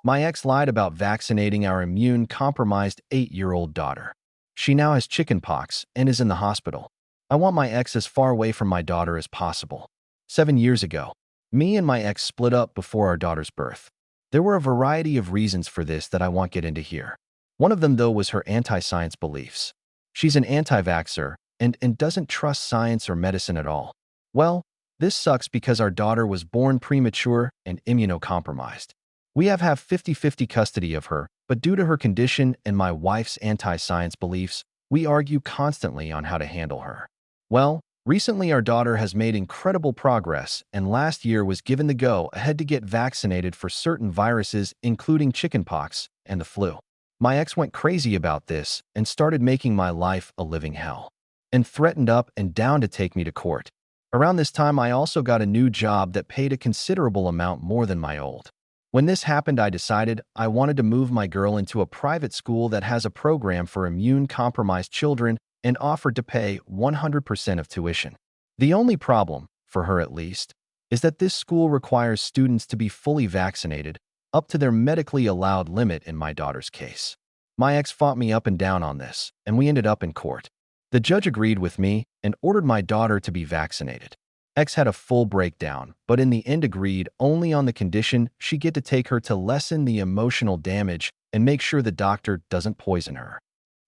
My ex lied about vaccinating our immune-compromised 8-year-old daughter. She now has chickenpox and is in the hospital. I want my ex as far away from my daughter as possible. 7 years ago, me and my ex split up before our daughter's birth. There were a variety of reasons for this that I won't get into here. One of them, though, was her anti-science beliefs. She's an anti-vaxxer and doesn't trust science or medicine at all. Well, this sucks because our daughter was born premature and immunocompromised. We have 50-50 custody of her, but due to her condition and my wife's anti-science beliefs, we argue constantly on how to handle her. Well, recently our daughter has made incredible progress and last year was given the go-ahead to get vaccinated for certain viruses including chickenpox and the flu. My ex went crazy about this and started making my life a living hell, and threatened up and down to take me to court. Around this time, I also got a new job that paid a considerable amount more than my old. When this happened, I decided I wanted to move my girl into a private school that has a program for immune-compromised children and offered to pay 100% of tuition. The only problem, for her at least, is that this school requires students to be fully vaccinated, up to their medically allowed limit in my daughter's case. My ex fought me up and down on this, and we ended up in court. The judge agreed with me and ordered my daughter to be vaccinated. Ex had a full breakdown, but in the end agreed only on the condition she get to take her to lessen the emotional damage and make sure the doctor doesn't poison her.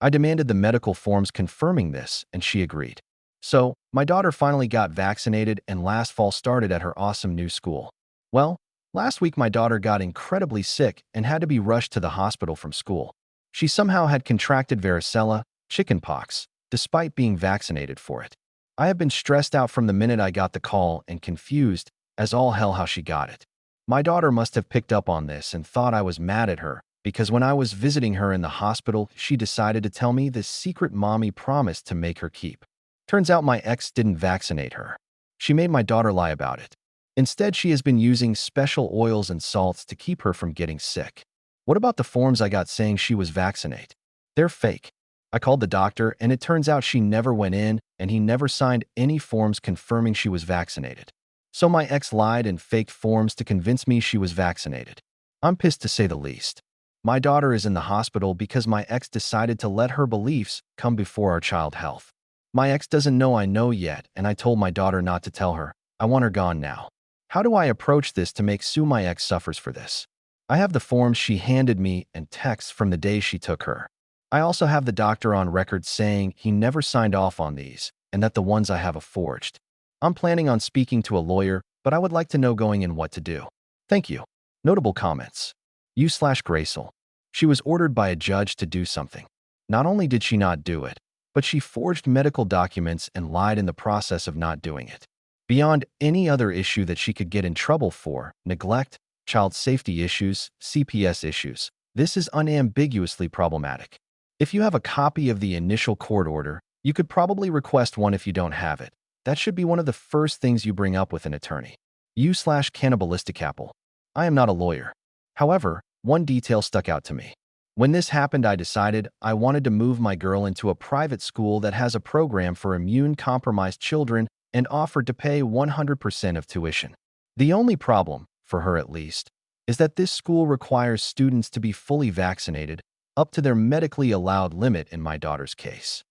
I demanded the medical forms confirming this, and she agreed. So, my daughter finally got vaccinated and last fall started at her awesome new school. Well, last week my daughter got incredibly sick and had to be rushed to the hospital from school. She somehow had contracted varicella, chickenpox, despite being vaccinated for it. I have been stressed out from the minute I got the call and confused as all hell how she got it. My daughter must have picked up on this and thought I was mad at her because when I was visiting her in the hospital, she decided to tell me this secret mommy promised to make her keep. Turns out my ex didn't vaccinate her. She made my daughter lie about it. Instead, she has been using special oils and salts to keep her from getting sick. What about the forms I got saying she was vaccinated? They're fake. I called the doctor, and it turns out she never went in, and he never signed any forms confirming she was vaccinated. So my ex lied and faked forms to convince me she was vaccinated. I'm pissed to say the least. My daughter is in the hospital because my ex decided to let her beliefs come before our child health. My ex doesn't know I know yet, and I told my daughter not to tell her. I want her gone now. How do I approach this to make sure my ex suffers for this? I have the forms she handed me and texts from the day she took her. I also have the doctor on record saying he never signed off on these and that the ones I have are forged. I'm planning on speaking to a lawyer, but I would like to know going in what to do. Thank you. Notable comments. U/Gracel. She was ordered by a judge to do something. Not only did she not do it, but she forged medical documents and lied in the process of not doing it. Beyond any other issue that she could get in trouble for, neglect, child safety issues, CPS issues, this is unambiguously problematic. If you have a copy of the initial court order, you could probably request one if you don't have it. That should be one of the first things you bring up with an attorney. U/cannibalistic apple. I am not a lawyer. However, one detail stuck out to me. When this happened, I decided I wanted to move my girl into a private school that has a program for immune-compromised children and offered to pay 100% of tuition. The only problem, for her at least, is that this school requires students to be fully vaccinated up to their medically allowed limit in my daughter's case.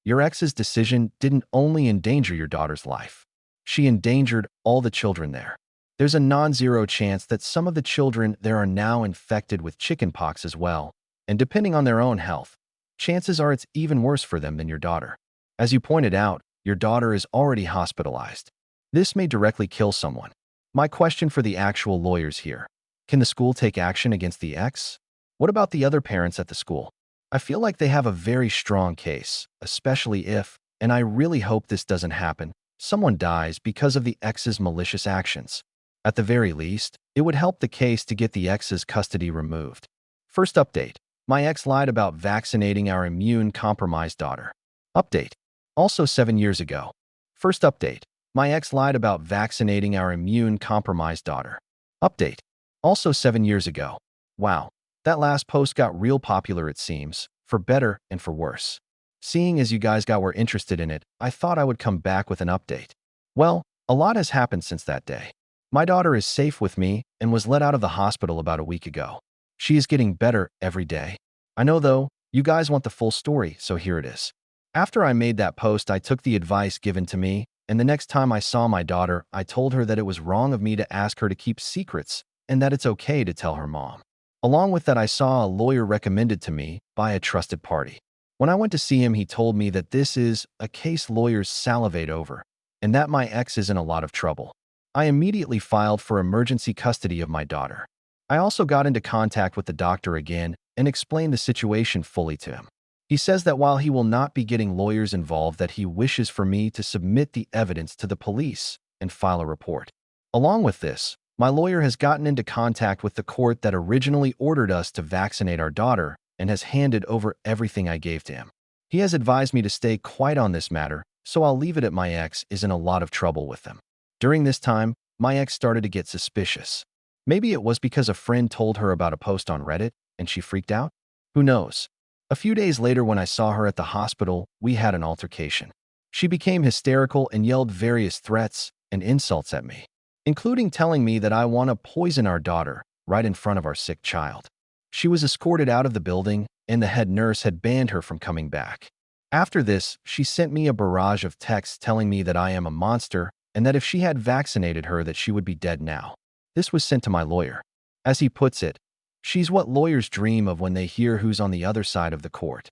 Your ex's decision didn't only endanger your daughter's life. She endangered all the children there. There's a non-zero chance that some of the children there are now infected with chickenpox as well, and depending on their own health, chances are it's even worse for them than your daughter. As you pointed out, your daughter is already hospitalized. This may directly kill someone. My question for the actual lawyers here: can the school take action against the ex? What about the other parents at the school? I feel like they have a very strong case, especially if, and I really hope this doesn't happen, someone dies because of the ex's malicious actions. At the very least, it would help the case to get the ex's custody removed. First update: my ex lied about vaccinating our immune-compromised daughter. Update: also 7 years ago. First update: my ex lied about vaccinating our immune-compromised daughter. Update: also 7 years ago. Wow, that last post got real popular it seems, for better and for worse. Seeing as you guys were interested in it, I thought I would come back with an update. Well, a lot has happened since that day. My daughter is safe with me and was let out of the hospital about a week ago. She is getting better every day. I know though, you guys want the full story, so here it is. After I made that post, I took the advice given to me, and the next time I saw my daughter, I told her that it was wrong of me to ask her to keep secrets and that it's okay to tell her mom. Along with that, I saw a lawyer recommended to me by a trusted party. When I went to see him, he told me that this is a case lawyers salivate over and that my ex is in a lot of trouble. I immediately filed for emergency custody of my daughter. I also got into contact with the doctor again and explained the situation fully to him. He says that while he will not be getting lawyers involved, that he wishes for me to submit the evidence to the police and file a report. Along with this, my lawyer has gotten into contact with the court that originally ordered us to vaccinate our daughter and has handed over everything I gave to him. He has advised me to stay quiet on this matter, so I'll leave it at my ex is in a lot of trouble with them. During this time, my ex started to get suspicious. Maybe it was because a friend told her about a post on Reddit and she freaked out? Who knows? A few days later, when I saw her at the hospital, we had an altercation. She became hysterical and yelled various threats and insults at me, including telling me that I want to poison our daughter right in front of our sick child. She was escorted out of the building, and the head nurse had banned her from coming back. After this, she sent me a barrage of texts telling me that I am a monster and that if she had vaccinated her that she would be dead now. This was sent to my lawyer. As he puts it, she's what lawyers dream of when they hear who's on the other side of the court.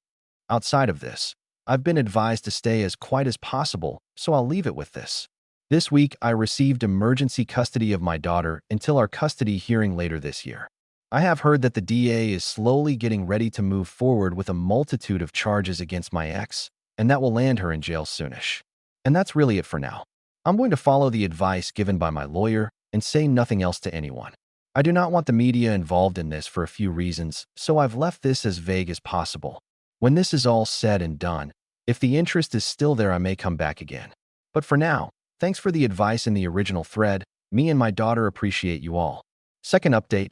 Outside of this, I've been advised to stay as quiet as possible, so I'll leave it with this. This week, I received emergency custody of my daughter until our custody hearing later this year. I have heard that the DA is slowly getting ready to move forward with a multitude of charges against my ex, and that will land her in jail soonish. And that's really it for now. I'm going to follow the advice given by my lawyer and say nothing else to anyone. I do not want the media involved in this for a few reasons, so I've left this as vague as possible. When this is all said and done, if the interest is still there, I may come back again. But for now, thanks for the advice in the original thread. Me and my daughter appreciate you all. Second update.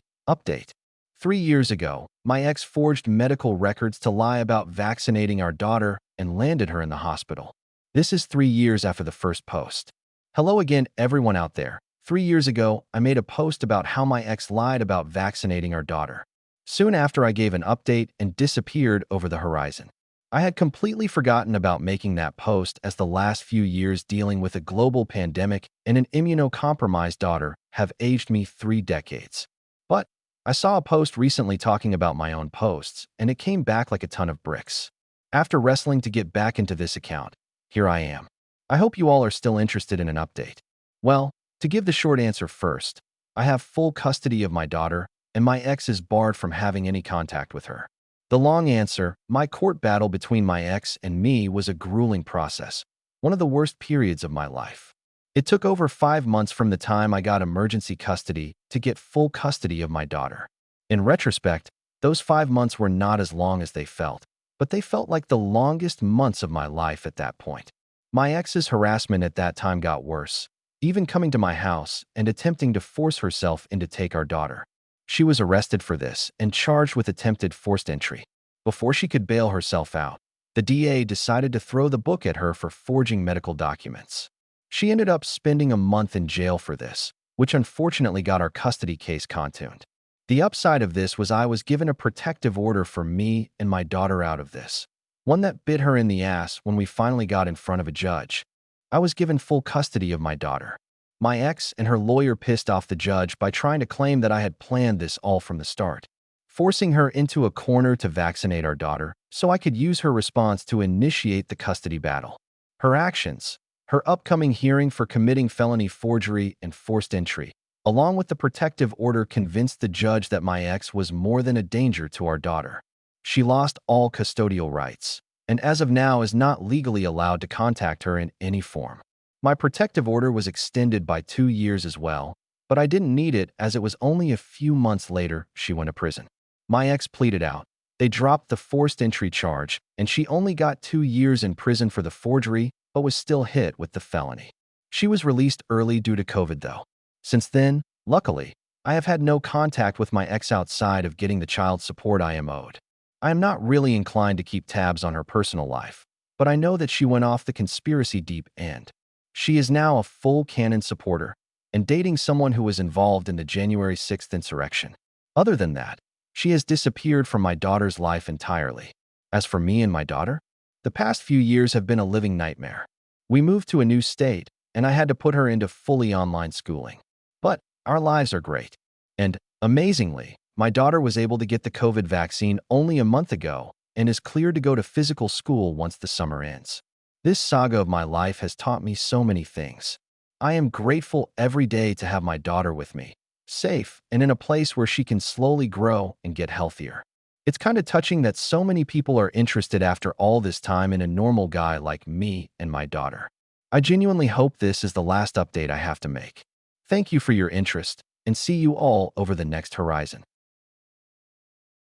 3 years ago, my ex forged medical records to lie about vaccinating our daughter and landed her in the hospital. This is 3 years after the first post. Hello again, everyone out there. 3 years ago, I made a post about how my ex lied about vaccinating our daughter. Soon after, I gave an update and disappeared over the horizon. I had completely forgotten about making that post, as the last few years dealing with a global pandemic and an immunocompromised daughter have aged me 3 decades. But I saw a post recently talking about my own posts, and it came back like a ton of bricks. After wrestling to get back into this account, here I am. I hope you all are still interested in an update. Well, to give the short answer first, I have full custody of my daughter, and my ex is barred from having any contact with her. The long answer, my court battle between my ex and me was a grueling process, one of the worst periods of my life. It took over 5 months from the time I got emergency custody to get full custody of my daughter. In retrospect, those 5 months were not as long as they felt, but they felt like the longest months of my life at that point. My ex's harassment at that time got worse, even coming to my house and attempting to force herself in to take our daughter. She was arrested for this and charged with attempted forced entry. Before she could bail herself out, the DA decided to throw the book at her for forging medical documents. She ended up spending a month in jail for this, which unfortunately got our custody case contuned. The upside of this was I was given a protective order for me and my daughter out of this, one that bit her in the ass when we finally got in front of a judge. I was given full custody of my daughter. My ex and her lawyer pissed off the judge by trying to claim that I had planned this all from the start, forcing her into a corner to vaccinate our daughter so I could use her response to initiate the custody battle. Her actions, her upcoming hearing for committing felony forgery and forced entry, along with the protective order, convinced the judge that my ex was more than a danger to our daughter. She lost all custodial rights, and as of now is not legally allowed to contact her in any form. My protective order was extended by 2 years as well, but I didn't need it as it was only a few months later she went to prison. My ex pleaded out. They dropped the forced entry charge, and she only got 2 years in prison for the forgery, but was still hit with the felony. She was released early due to COVID though. Since then, luckily, I have had no contact with my ex outside of getting the child support I am owed. I am not really inclined to keep tabs on her personal life, but I know that she went off the conspiracy deep end. She is now a full canon supporter and dating someone who was involved in the January 6th insurrection. Other than that, She has disappeared from my daughter's life entirely. As for me and my daughter, the past few years have been a living nightmare. We moved to a new state, and I had to put her into fully online schooling. But our lives are great. And, amazingly, my daughter was able to get the COVID vaccine only a month ago and is cleared to go to physical school once the summer ends. This saga of my life has taught me so many things. I am grateful every day to have my daughter with me, safe and in a place where she can slowly grow and get healthier. It's kind of touching that so many people are interested after all this time in a normal guy like me and my daughter. I genuinely hope this is the last update I have to make. Thank you for your interest, and see you all over the next horizon.